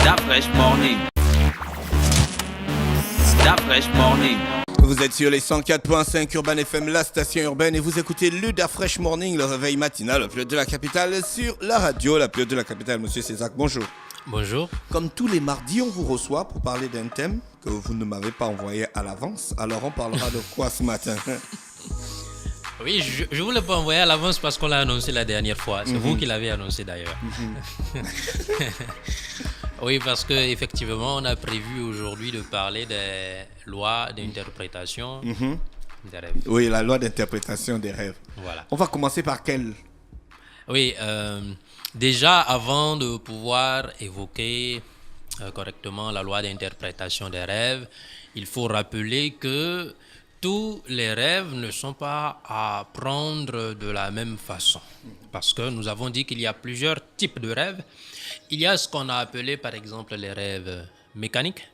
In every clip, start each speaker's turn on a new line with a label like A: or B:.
A: Da Fresh Morning. Da Fresh Morning.
B: Vous êtes sur les 104.5 Urban FM, la station urbaine, et vous écoutez le Da Fresh Morning, le réveil matinal, le plus de la capitale, sur la radio, la plus de la capitale. Monsieur Césac, bonjour.
C: Bonjour.
B: Comme tous les mardis, on vous reçoit pour parler d'un thème que vous ne m'avez pas envoyé à l'avance. Alors on parlera de quoi ce matin?
C: Oui, je ne vous l'ai pas envoyé à l'avance parce qu'on l'a annoncé la dernière fois. C'est vous qui l'avez annoncé d'ailleurs. Oui, parce qu'effectivement, on a prévu aujourd'hui de parler des lois d'interprétation des rêves.
B: Oui, la loi d'interprétation des rêves.
C: Voilà.
B: On va commencer par quelle?
C: Oui, déjà avant de pouvoir évoquer correctement la loi d'interprétation des rêves, il faut rappeler que tous les rêves ne sont pas à prendre de la même façon. Parce que nous avons dit qu'il y a plusieurs types de rêves. Il y a ce qu'on a appelé par exemple les rêves mécaniques,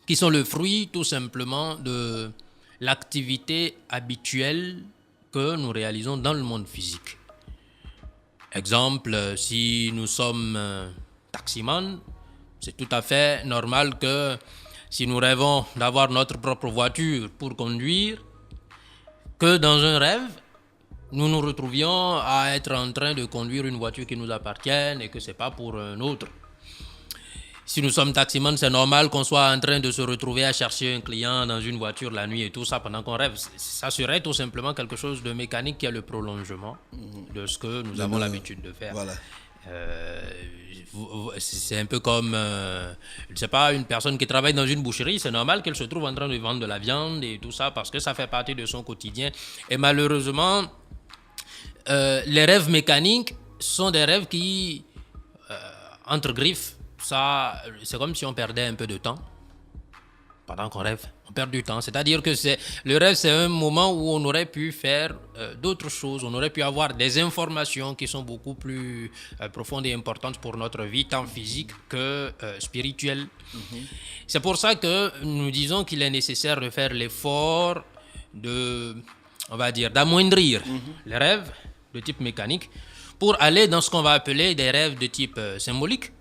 C: qui sont le fruit tout simplement de l'activité habituelle que nous réalisons dans le monde physique. Exemple, si nous sommes taximans, c'est tout à fait normal que si nous rêvons d'avoir notre propre voiture pour conduire, que dans un rêve, nous nous retrouvions à être en train de conduire une voiture qui nous appartient et que ce n'est pas pour un autre. Si nous sommes taximans, c'est normal qu'on soit en train de se retrouver à chercher un client dans une voiture la nuit et tout ça pendant qu'on rêve. Ça serait tout simplement quelque chose de mécanique qui est le prolongement de ce que nous avons l'habitude de faire.
B: Voilà.
C: C'est un peu comme, je ne sais pas, une personne qui travaille dans une boucherie, c'est normal qu'elle se trouve en train de vendre de la viande et tout ça parce que ça fait partie de son quotidien. Et malheureusement, les rêves mécaniques sont des rêves qui, entre griffes, ça, c'est comme si on perdait un peu de temps pendant qu'on rêve. On perd du temps. C'est-à-dire que le rêve, c'est un moment où on aurait pu faire d'autres choses. On aurait pu avoir des informations qui sont beaucoup plus profondes et importantes pour notre vie, tant physique que spirituelle. C'est pour ça que nous disons qu'il est nécessaire de faire l'effort d'amoindrir les rêves de type mécanique pour aller dans ce qu'on va appeler des rêves de type symbolique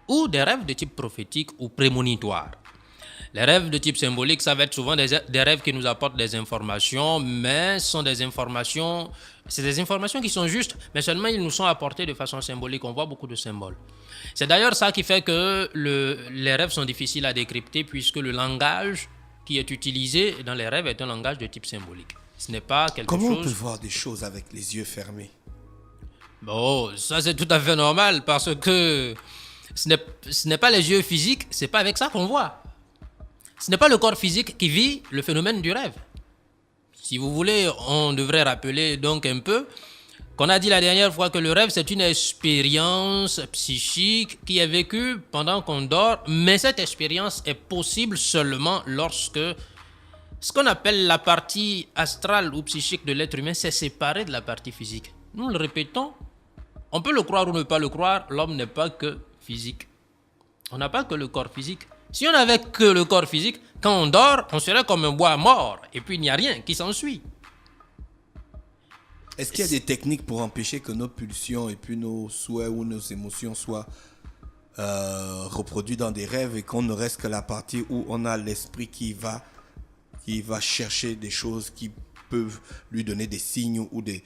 C: ou des rêves de type prophétique ou prémonitoire. Les rêves de type symbolique, ça va être souvent des rêves qui nous apportent des informations, mais c'est des informations qui sont justes, mais seulement ils nous sont apportés de façon symbolique. On voit beaucoup de symboles. C'est d'ailleurs ça qui fait que les rêves sont difficiles à décrypter puisque le langage qui est utilisé dans les rêves est un langage de type symbolique. Ce n'est pas quelque chose...
B: Comment on peut voir des choses avec les yeux fermés?
C: Bon, ça c'est tout à fait normal parce que ce n'est pas les yeux physiques, c'est pas avec ça qu'on voit. Ce n'est pas le corps physique qui vit le phénomène du rêve. Si vous voulez, on devrait rappeler donc un peu qu'on a dit la dernière fois que le rêve, c'est une expérience psychique qui est vécue pendant qu'on dort, mais cette expérience est possible seulement lorsque ce qu'on appelle la partie astrale ou psychique de l'être humain s'est séparée de la partie physique. Nous le répétons, on peut le croire ou ne pas le croire, l'homme n'est pas que physique. On n'a pas que le corps physique. Si on n'avait que le corps physique, quand on dort, on serait comme un bois mort. Et puis, il n'y a rien qui s'ensuit.
B: Est-ce qu'il y a des techniques pour empêcher que nos pulsions et puis nos souhaits ou nos émotions soient reproduits dans des rêves et qu'on ne reste que la partie où on a l'esprit qui va chercher des choses qui peuvent lui donner des signes ou des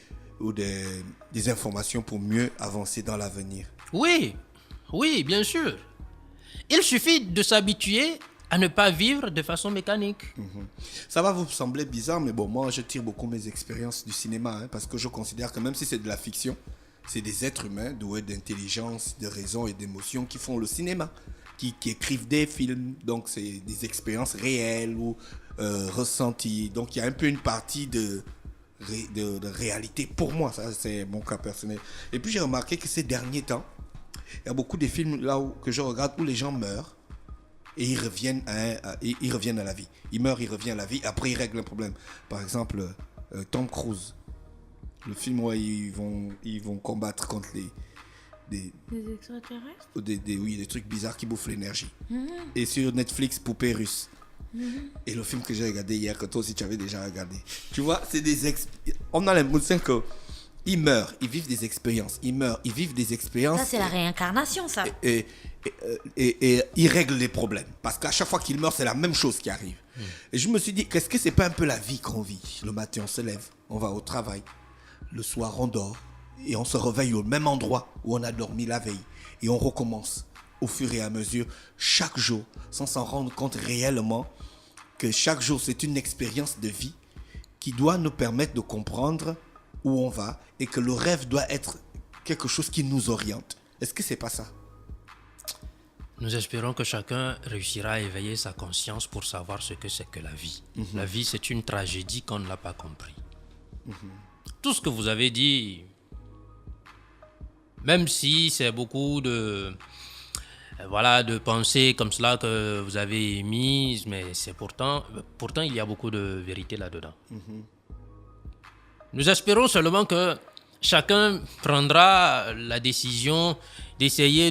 B: informations pour mieux avancer dans l'avenir?
C: Oui, bien sûr. Il suffit de s'habituer à ne pas vivre de façon mécanique.
B: Ça va vous sembler bizarre, mais bon, moi je tire beaucoup mes expériences du cinéma, parce que je considère que même si c'est de la fiction, c'est des êtres humains doués d'intelligence, de raison et d'émotion qui font le cinéma, qui écrivent des films, donc c'est des expériences réelles ou ressenties. Donc il y a un peu une partie de réalité pour moi, ça c'est mon cas personnel. Et puis j'ai remarqué que ces derniers temps, il y a beaucoup de films là que je regarde où les gens meurent et ils reviennent à la vie. Ils meurent, ils reviennent à la vie, après ils règlent un problème. Par exemple, Tom Cruise, le film où ils vont combattre contre des
D: extraterrestres?
B: Des trucs bizarres qui bouffent l'énergie. Et sur Netflix, Poupée russe. Et le film que j'ai regardé hier, que toi aussi tu avais déjà regardé. Tu vois, c'est on a l'impression que Ils meurent, ils vivent des expériences. Ils meurent, ils vivent des expériences.
D: Ça, c'est la réincarnation, ça.
B: Et ils règlent les problèmes. Parce qu'à chaque fois qu'ils meurent, c'est la même chose qui arrive. Et je me suis dit, qu'est-ce que c'est pas un peu la vie qu'on vit? Le matin, on se lève, on va au travail. Le soir, on dort. Et on se réveille au même endroit où on a dormi la veille. Et on recommence au fur et à mesure, chaque jour, sans s'en rendre compte réellement que chaque jour, c'est une expérience de vie qui doit nous permettre de comprendre où on va et que le rêve doit être quelque chose qui nous oriente. Est-ce que c'est pas ça?
C: Nous espérons que chacun réussira à éveiller sa conscience pour savoir ce que c'est que la vie. La vie, c'est une tragédie qu'on ne l'a pas compris. Tout ce que vous avez dit, même si c'est beaucoup de pensées comme cela que vous avez émises, mais c'est pourtant il y a beaucoup de vérité là-dedans. Nous espérons seulement que chacun prendra la décision d'essayer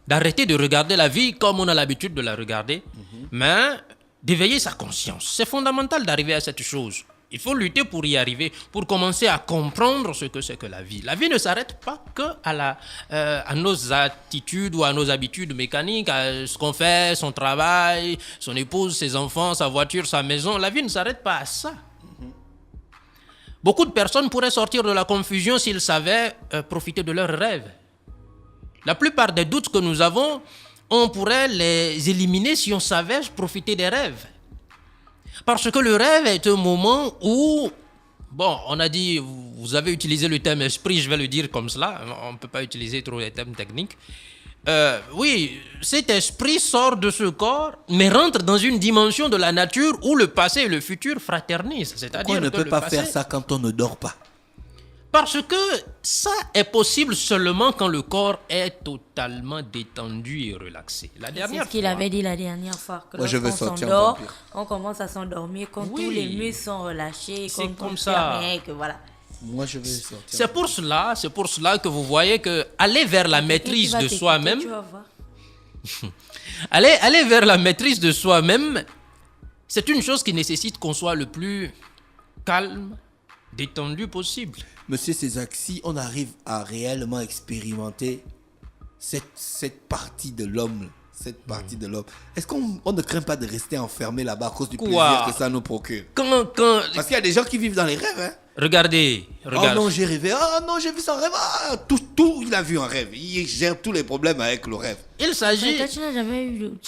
C: d'arrêter de regarder la vie comme on a l'habitude de la regarder, mais d'éveiller sa conscience. C'est fondamental d'arriver à cette chose. Il faut lutter pour y arriver, pour commencer à comprendre ce que c'est que la vie. La vie ne s'arrête pas que à nos attitudes ou à nos habitudes mécaniques, à ce qu'on fait, son travail, son épouse, ses enfants, sa voiture, sa maison. La vie ne s'arrête pas à ça. Beaucoup de personnes pourraient sortir de la confusion s'ils savaient profiter de leurs rêves. La plupart des doutes que nous avons, on pourrait les éliminer si on savait profiter des rêves. Parce que le rêve est un moment où, on a dit, vous avez utilisé le terme esprit, je vais le dire comme cela, on ne peut pas utiliser trop les termes techniques. Oui, cet esprit sort de ce corps, mais rentre dans une dimension de la nature où le passé et le futur fraternisent.
B: Pourquoi on ne peut pas faire ça quand on ne dort pas?
C: Parce que ça est possible seulement quand le corps est totalement détendu et relaxé.
D: C'est ce qu'il avait dit la dernière fois. Que
B: moi, je veux
D: lorsqu'on
B: sortir
D: s'endort,
B: vampire.
D: on commence à s'endormir quand
C: Oui.
D: tous les muscles sont relâchés,
C: C'est
D: quand
C: comme
D: on
C: ça.
D: fait rien, que voilà.
B: Moi, je vais sortir.
C: C'est pour cela que vous voyez que aller vers la maîtrise
D: Tu vas
C: de
D: t'écouter,
C: soi-même,
D: tu vas voir.
C: aller vers la maîtrise de soi-même, c'est une chose qui nécessite qu'on soit le plus calme, détendu possible.
B: Monsieur Césac, si on arrive à réellement expérimenter cette partie de l'homme, est-ce qu'on ne craint pas de rester enfermé là-bas à cause du plaisir que ça nous procure? Parce qu'il y a des gens qui vivent dans les rêves, hein?
C: Regardez.
B: Oh non, j'ai rêvé. Oh non, j'ai vu ça en rêve. Ah, tout, il a vu en rêve. Il gère tous les problèmes avec le rêve.
C: Il s'agit...
D: Toi, tu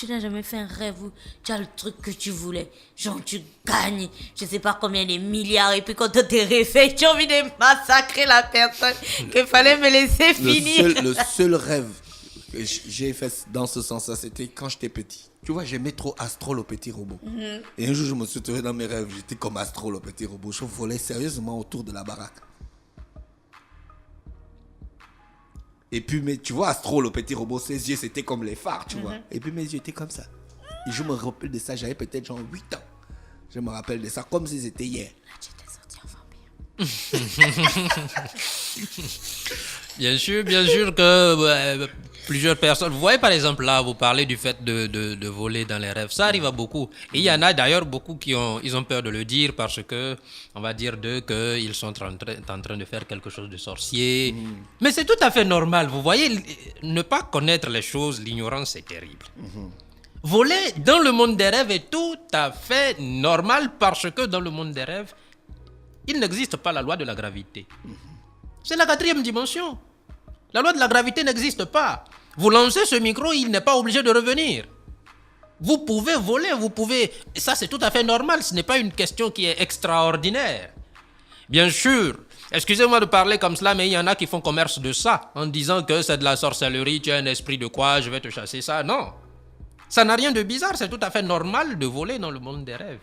D: n'as jamais fait un rêve où tu as le truc que tu voulais. Genre, tu gagnes, je sais pas combien de milliards, et puis quand tu te réveilles, tu as envie de massacrer la personne qu'il fallait me laisser finir.
B: Le seul rêve que j'ai fait dans ce sens-là, c'était quand j'étais petit. Tu vois, j'aimais trop Astro, le petit robot. Et un jour, je me suis trouvé dans mes rêves, j'étais comme Astro, le petit robot. Je volais sérieusement autour de la baraque. Et puis, mais tu vois, Astro, le petit robot, ses yeux, c'était comme les phares, tu vois. Et puis, mes yeux étaient comme ça. Et je me rappelle de ça, j'avais peut-être genre 8 ans. Je me rappelle de ça comme si c'était hier.
D: Tu t'es sorti en vampire.
C: Bien sûr que plusieurs personnes... Vous voyez par exemple là, vous parlez du fait de voler dans les rêves. Ça arrive à beaucoup. Et il y en a d'ailleurs beaucoup qui ont peur de le dire parce que, on va dire d'eux qu'ils sont en train de faire quelque chose de sorcier. Mais c'est tout à fait normal. Vous voyez, ne pas connaître les choses, l'ignorance, c'est terrible. Voler dans le monde des rêves est tout à fait normal parce que dans le monde des rêves, il n'existe pas la loi de la gravité. C'est la 4e dimension. La loi de la gravité n'existe pas. Vous lancez ce micro, il n'est pas obligé de revenir. Vous pouvez voler, Et ça, c'est tout à fait normal. Ce n'est pas une question qui est extraordinaire. Bien sûr, excusez-moi de parler comme cela, mais il y en a qui font commerce de ça, en disant que c'est de la sorcellerie, tu as un esprit de quoi, je vais te chasser ça. Non. Ça n'a rien de bizarre, c'est tout à fait normal de voler dans le monde des rêves.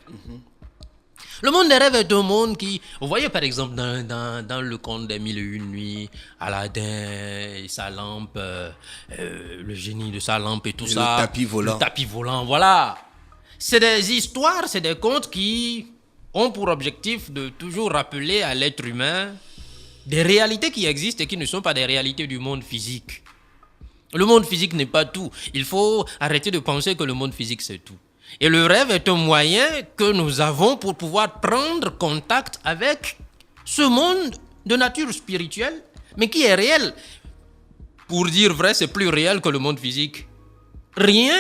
C: Le monde des rêves est un monde qui... Vous voyez par exemple dans le conte des 1001 nuits, Aladdin et sa lampe, le génie de sa lampe et tout ça.
B: Le tapis volant.
C: Le tapis volant, voilà. C'est des histoires, c'est des contes qui ont pour objectif de toujours rappeler à l'être humain des réalités qui existent et qui ne sont pas des réalités du monde physique. Le monde physique n'est pas tout. Il faut arrêter de penser que le monde physique c'est tout. Et le rêve est un moyen que nous avons pour pouvoir prendre contact avec ce monde de nature spirituelle, mais qui est réel. Pour dire vrai, c'est plus réel que le monde physique. Rien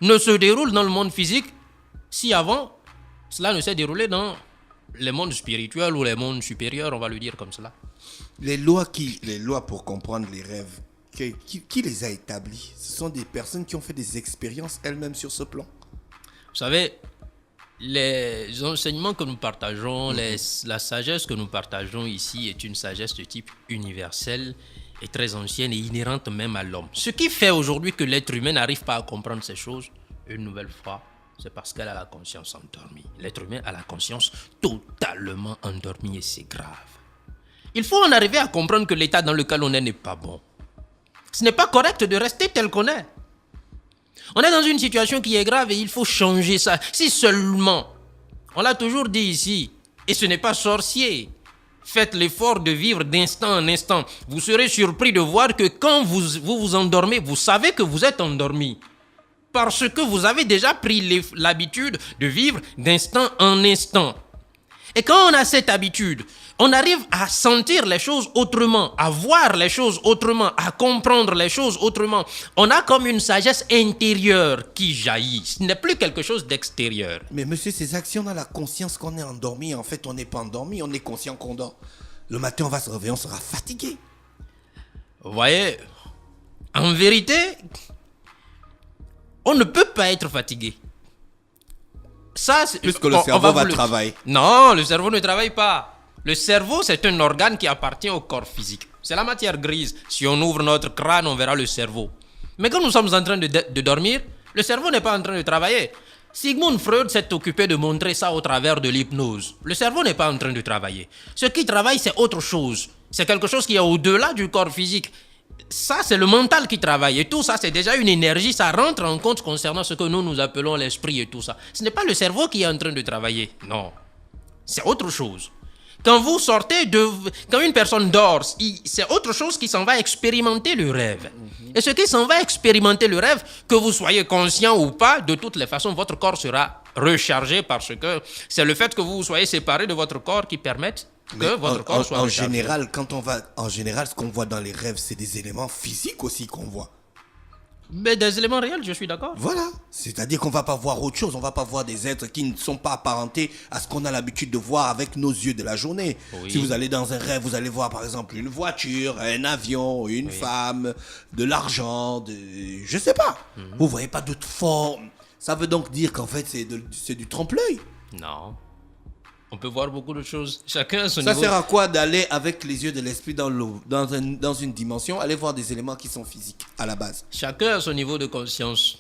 C: ne se déroule dans le monde physique si avant, cela ne s'est déroulé dans les mondes spirituels ou les mondes supérieurs, on va le dire comme cela.
B: Les lois pour comprendre les rêves, qui les a établies? Ce sont des personnes qui ont fait des expériences elles-mêmes sur ce plan.
C: Vous savez, les enseignements que nous partageons, la sagesse que nous partageons ici est une sagesse de type universel et très ancienne et inhérente même à l'homme. Ce qui fait aujourd'hui que l'être humain n'arrive pas à comprendre ces choses, une nouvelle fois, c'est parce qu'elle a la conscience endormie. L'être humain a la conscience totalement endormie et c'est grave. Il faut en arriver à comprendre que l'état dans lequel on est n'est pas bon. Ce n'est pas correct de rester tel qu'on est. On est dans une situation qui est grave et il faut changer ça. Si seulement, on l'a toujours dit ici, et ce n'est pas sorcier, faites l'effort de vivre d'instant en instant. Vous serez surpris de voir que quand vous endormez, vous savez que vous êtes endormi. Parce que vous avez déjà pris l'habitude de vivre d'instant en instant. Et quand on a cette habitude, on arrive à sentir les choses autrement, à voir les choses autrement, à comprendre les choses autrement. On a comme une sagesse intérieure qui jaillit. Ce n'est plus quelque chose d'extérieur.
B: Mais monsieur, ces actions, on a la conscience qu'on est endormi. En fait, on n'est pas endormi, on est conscient qu'on dort. Le matin, on va se réveiller, on sera fatigué.
C: Vous voyez, en vérité, on ne peut pas être fatigué. Ça,
B: Puisque le cerveau va travailler.
C: Non, le cerveau ne travaille pas. Le cerveau, c'est un organe qui appartient au corps physique. C'est la matière grise. Si on ouvre notre crâne, on verra le cerveau. Mais quand nous sommes en train de dormir, le cerveau n'est pas en train de travailler. Sigmund Freud s'est occupé de montrer ça au travers de l'hypnose. Le cerveau n'est pas en train de travailler. Ce qui travaille, c'est autre chose. C'est quelque chose qui est au-delà du corps physique. Ça, c'est le mental qui travaille. Et tout ça, c'est déjà une énergie. Ça rentre en compte concernant ce que nous appelons l'esprit et tout ça. Ce n'est pas le cerveau qui est en train de travailler. Non. C'est autre chose. Quand vous sortez quand une personne dort, c'est autre chose qui s'en va expérimenter le rêve. Et ce qui s'en va expérimenter le rêve, que vous soyez conscient ou pas, de toutes les façons, votre corps sera rechargé parce que c'est le fait que vous soyez séparé de votre corps qui permette que votre corps soit rechargé.
B: En général, ce qu'on voit dans les rêves, c'est des éléments physiques aussi qu'on voit.
C: Mais des éléments réels, je suis d'accord.
B: Voilà, c'est-à-dire qu'on va pas voir autre chose, on va pas voir des êtres qui ne sont pas apparentés à ce qu'on a l'habitude de voir avec nos yeux de la journée. Oui. Si vous allez dans un rêve, vous allez voir par exemple une voiture, un avion, une femme, de l'argent, je sais pas. Vous voyez pas d'autres formes. Ça veut donc dire qu'en fait c'est du trompe-l'œil.
C: Non. On peut voir beaucoup de choses. Chacun à son
B: niveau. Ça sert à quoi d'aller avec les yeux de l'esprit dans une dimension, aller voir des éléments qui sont physiques à la base?
C: Chacun à son niveau de conscience.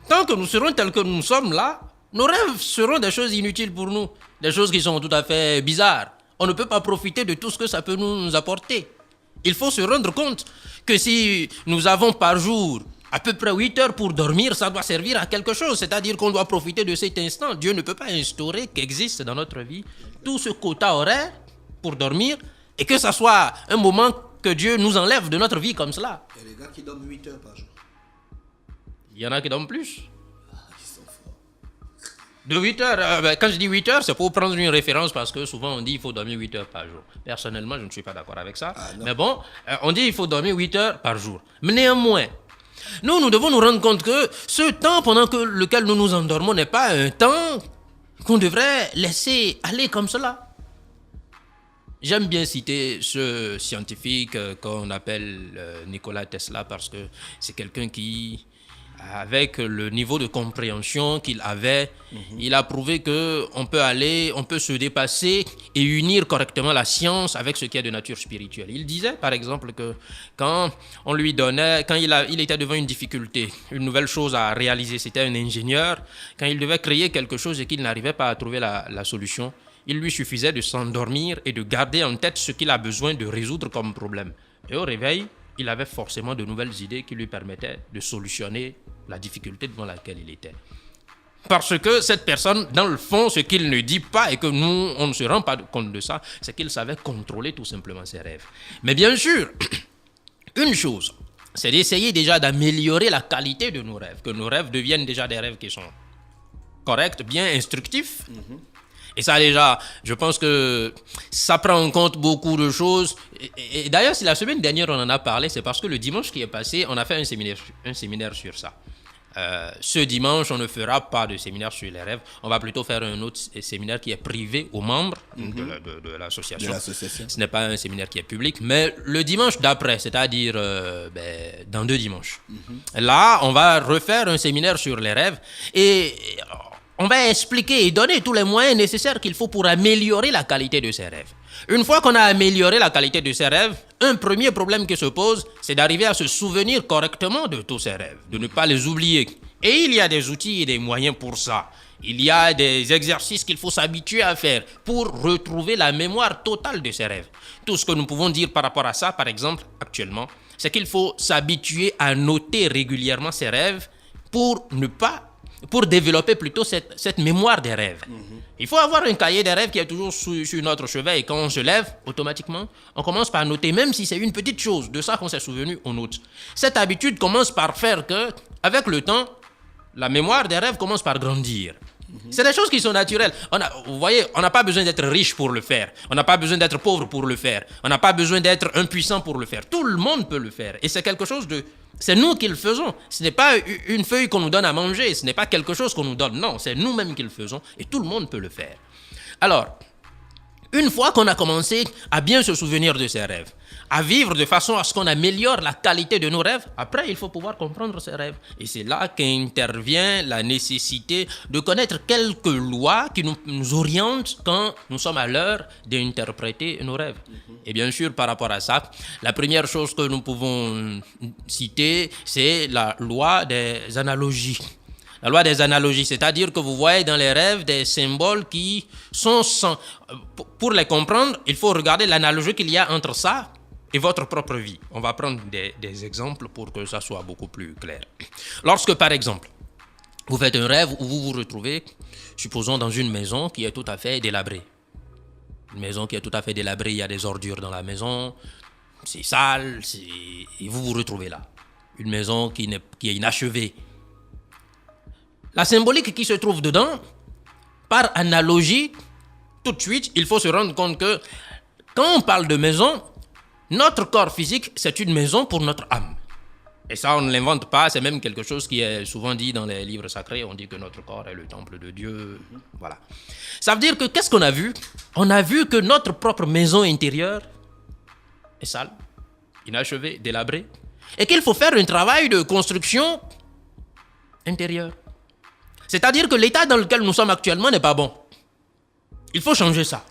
C: Tant que nous serons tels que nous sommes là, nos rêves seront des choses inutiles pour nous. Des choses qui sont tout à fait bizarres. On ne peut pas profiter de tout ce que ça peut nous apporter. Il faut se rendre compte que si nous avons par jour à peu près 8 heures pour dormir, ça doit servir à quelque chose. C'est-à-dire qu'on doit profiter de cet instant. Dieu ne peut pas instaurer qu'existe dans notre vie tout ce quota horaire pour dormir et que ça soit un moment que Dieu nous enlève de notre vie comme cela.
B: Il y a des gars qui dorment 8 heures par jour.
C: Il y en a qui dorment plus. Ils sont forts. De 8 heures, quand je dis 8 heures, c'est pour prendre une référence parce que souvent on dit qu'il faut dormir 8 heures par jour. Personnellement, je ne suis pas d'accord avec ça. Mais bon, on dit qu'il faut dormir 8 heures par jour. Mais néanmoins, nous devons nous rendre compte que ce temps pendant lequel nous nous endormons n'est pas un temps qu'on devrait laisser aller comme cela. J'aime bien citer ce scientifique qu'on appelle Nikola Tesla parce que c'est quelqu'un qui, avec le niveau de compréhension qu'il avait, il a prouvé qu'on peut se dépasser et unir correctement la science avec ce qui est de nature spirituelle. Il disait, par exemple, que quand on lui donnait, quand il était devant une difficulté, une nouvelle chose à réaliser, c'était un ingénieur, quand il devait créer quelque chose et qu'il n'arrivait pas à trouver la solution, il lui suffisait de s'endormir et de garder en tête ce qu'il a besoin de résoudre comme problème. Et au réveil, il avait forcément de nouvelles idées qui lui permettaient de solutionner la difficulté devant laquelle il était. Parce que cette personne, dans le fond, ce qu'il ne dit pas et que nous, on ne se rend pas compte de ça, c'est qu'il savait contrôler tout simplement ses rêves. Mais bien sûr, une chose, c'est d'essayer déjà d'améliorer la qualité de nos rêves, que nos rêves deviennent déjà des rêves qui sont corrects, bien instructifs, Et ça déjà, je pense que ça prend en compte beaucoup de choses. Et d'ailleurs, si la semaine dernière on en a parlé, c'est parce que le dimanche qui est passé, on a fait un séminaire sur ça. Ce dimanche, on ne fera pas de séminaire sur les rêves. On va plutôt faire un autre séminaire qui est privé aux membres de l'association. Ce n'est pas un séminaire qui est public, mais le dimanche d'après, c'est-à-dire dans 2 dimanches. Là, on va refaire un séminaire sur les rêves et on va expliquer et donner tous les moyens nécessaires qu'il faut pour améliorer la qualité de ces rêves. Une fois qu'on a amélioré la qualité de ces rêves, un premier problème qui se pose, c'est d'arriver à se souvenir correctement de tous ces rêves, de ne pas les oublier. Et il y a des outils et des moyens pour ça. Il y a des exercices qu'il faut s'habituer à faire pour retrouver la mémoire totale de ces rêves. Tout ce que nous pouvons dire par rapport à ça, par exemple, actuellement, c'est qu'il faut s'habituer à noter régulièrement ces rêves pour développer plutôt cette mémoire des rêves. Il faut avoir un cahier des rêves qui est toujours sur notre chevet et quand on se lève, automatiquement, on commence par noter, même si c'est une petite chose, de ça qu'on s'est souvenu, on note. Cette habitude commence par faire que, avec le temps, la mémoire des rêves commence par grandir. C'est des choses qui sont naturelles. Vous voyez, on n'a pas besoin d'être riche pour le faire. On n'a pas besoin d'être pauvre pour le faire. On n'a pas besoin d'être impuissant pour le faire. Tout le monde peut le faire. Et c'est quelque chose de... C'est nous qui le faisons. Ce n'est pas une feuille qu'on nous donne à manger. Ce n'est pas quelque chose qu'on nous donne. Non, c'est nous-mêmes qui le faisons. Et tout le monde peut le faire. Alors, une fois qu'on a commencé à bien se souvenir de ses rêves, à vivre de façon à ce qu'on améliore la qualité de nos rêves, après, il faut pouvoir comprendre ses rêves. Et c'est là qu'intervient la nécessité de connaître quelques lois qui nous orientent quand nous sommes à l'heure d'interpréter nos rêves. Et bien sûr, par rapport à ça, la première chose que nous pouvons citer, c'est la loi des analogies. La loi des analogies, c'est-à-dire que vous voyez dans les rêves des symboles qui sont sans... Pour les comprendre, il faut regarder l'analogie qu'il y a entre ça et votre propre vie. On va prendre des exemples pour que ça soit beaucoup plus clair. Lorsque, par exemple, vous faites un rêve où vous vous retrouvez, supposons, dans une maison qui est tout à fait délabrée. Une maison qui est tout à fait délabrée, il y a des ordures dans la maison, c'est sale, et vous vous retrouvez là. Une maison qui est inachevée. La symbolique qui se trouve dedans, par analogie, tout de suite, il faut se rendre compte que quand on parle de maison, notre corps physique, c'est une maison pour notre âme. Et ça, on ne l'invente pas, c'est même quelque chose qui est souvent dit dans les livres sacrés. On dit que notre corps est le temple de Dieu. Voilà. Ça veut dire que qu'est-ce qu'on a vu? On a vu que notre propre maison intérieure est sale, inachevée, délabrée. Et qu'il faut faire un travail de construction intérieure. C'est-à-dire que l'état dans lequel nous sommes actuellement n'est pas bon. Il faut changer ça.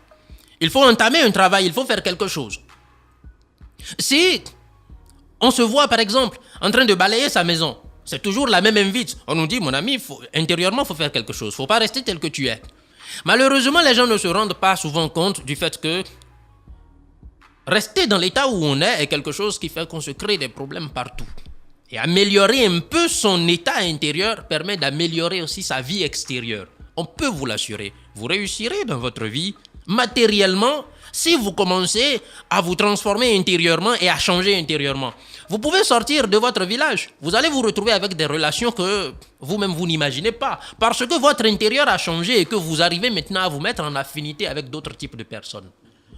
C: Il faut entamer un travail, il faut faire quelque chose. Si on se voit, par exemple, en train de balayer sa maison, c'est toujours la même invite. On nous dit, mon ami, intérieurement, il faut faire quelque chose. Il ne faut pas rester tel que tu es. Malheureusement, les gens ne se rendent pas souvent compte du fait que rester dans l'état où on est quelque chose qui fait qu'on se crée des problèmes partout. Et améliorer un peu son état intérieur permet d'améliorer aussi sa vie extérieure. On peut vous l'assurer. Vous réussirez dans votre vie matériellement si vous commencez à vous transformer intérieurement et à changer intérieurement. Vous pouvez sortir de votre village. Vous allez vous retrouver avec des relations que vous-même vous n'imaginez pas. Parce que votre intérieur a changé et que vous arrivez maintenant à vous mettre en affinité avec d'autres types de personnes.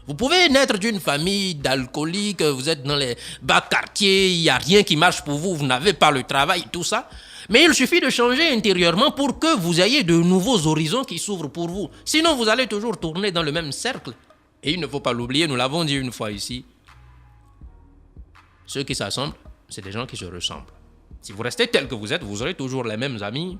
C: Vous pouvez naître d'une famille d'alcooliques, vous êtes dans les bas quartiers, il n'y a rien qui marche pour vous, vous n'avez pas le travail, tout ça. Mais il suffit de changer intérieurement pour que vous ayez de nouveaux horizons qui s'ouvrent pour vous. Sinon, vous allez toujours tourner dans le même cercle. Et il ne faut pas l'oublier, nous l'avons dit une fois ici. Ceux qui s'assemblent, c'est des gens qui se ressemblent. Si vous restez tel que vous êtes, vous aurez toujours les mêmes amis,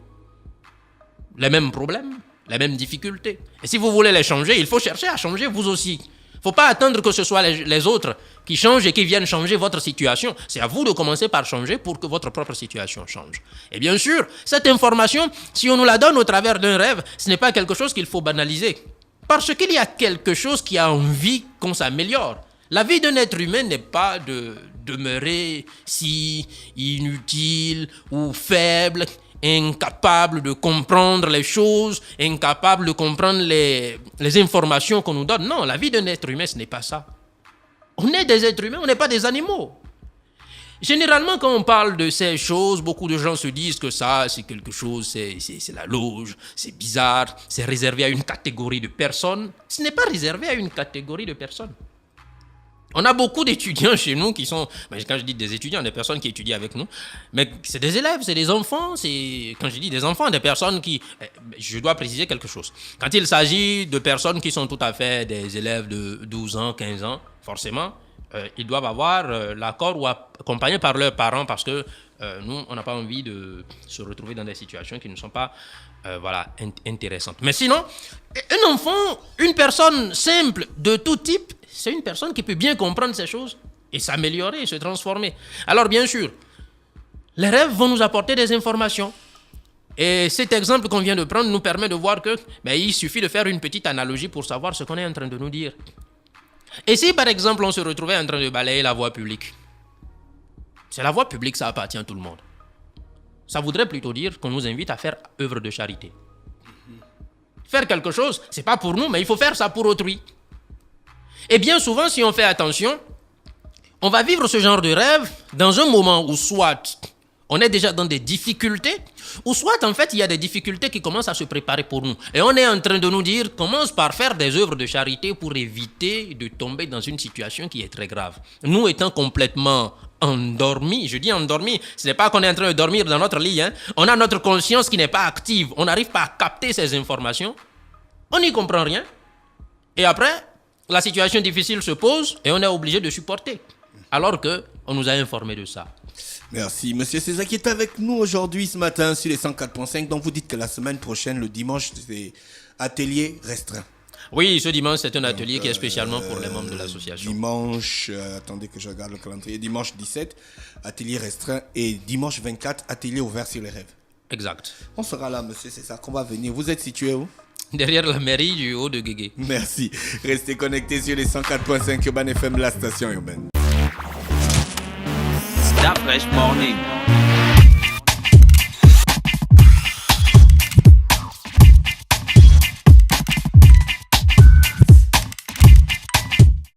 C: les mêmes problèmes, les mêmes difficultés. Et si vous voulez les changer, il faut chercher à changer vous aussi. Il ne faut pas attendre que ce soit les autres qui changent et qui viennent changer votre situation. C'est à vous de commencer par changer pour que votre propre situation change. Et bien sûr, cette information, si on nous la donne au travers d'un rêve, ce n'est pas quelque chose qu'il faut banaliser. Parce qu'il y a quelque chose qui a envie qu'on s'améliore. La vie d'un être humain n'est pas de demeurer si inutile ou faible, incapable de comprendre les choses, incapable de comprendre les informations qu'on nous donne. Non, la vie d'un être humain, ce n'est pas ça. On est des êtres humains, on n'est pas des animaux. Généralement, quand on parle de ces choses, beaucoup de gens se disent que ça, c'est quelque chose, c'est la loge, c'est bizarre, c'est réservé à une catégorie de personnes. Ce n'est pas réservé à une catégorie de personnes. On a beaucoup d'étudiants chez nous qui sont, quand je dis des étudiants, des personnes qui étudient avec nous, mais c'est des élèves, c'est des enfants, quand je dis des enfants, des personnes qui, je dois préciser quelque chose. Quand il s'agit de personnes qui sont tout à fait des élèves de 12 ans, 15 ans, forcément, ils doivent avoir l'accord ou accompagnés par leurs parents parce que nous, on n'a pas envie de se retrouver dans des situations qui ne sont pas intéressantes. Mais sinon, un enfant, une personne simple de tout type, c'est une personne qui peut bien comprendre ces choses et s'améliorer, se transformer. Alors bien sûr, les rêves vont nous apporter des informations. Et cet exemple qu'on vient de prendre nous permet de voir que il suffit de faire une petite analogie pour savoir ce qu'on est en train de nous dire. Et si par exemple on se retrouvait en train de balayer la voie publique, c'est la voie publique, ça appartient à tout le monde. Ça voudrait plutôt dire qu'on nous invite à faire œuvre de charité. Faire quelque chose, c'est pas pour nous, mais il faut faire ça pour autrui. Et bien souvent, si on fait attention, on va vivre ce genre de rêve dans un moment où soit on est déjà dans des difficultés, ou soit en fait il y a des difficultés qui commencent à se préparer pour nous. Et on est en train de nous dire, commence par faire des œuvres de charité pour éviter de tomber dans une situation qui est très grave. Nous étant complètement endormis, je dis endormis, ce n'est pas qu'on est en train de dormir dans notre lit, on a notre conscience qui n'est pas active, on n'arrive pas à capter ces informations, on n'y comprend rien, et après, la situation difficile se pose et on est obligé de supporter, alors qu'on nous a informé de ça.
B: Merci, Monsieur César qui est avec nous aujourd'hui, ce matin, sur les 104.5. Donc, vous dites que la semaine prochaine, le dimanche, c'est atelier restreint.
C: Oui, ce dimanche, c'est un atelier qui est spécialement pour les membres de l'association.
B: Dimanche, attendez que je regarde le calendrier. Dimanche 17, atelier restreint. Et dimanche 24, atelier ouvert sur les rêves.
C: Exact.
B: On sera là, Monsieur César, qu'on va venir. Vous êtes situé où?
C: Derrière la mairie du haut de Guégué.
B: Merci. Restez connectés sur les 104.5 Urban FM, la station urbaine.
A: That fresh morning.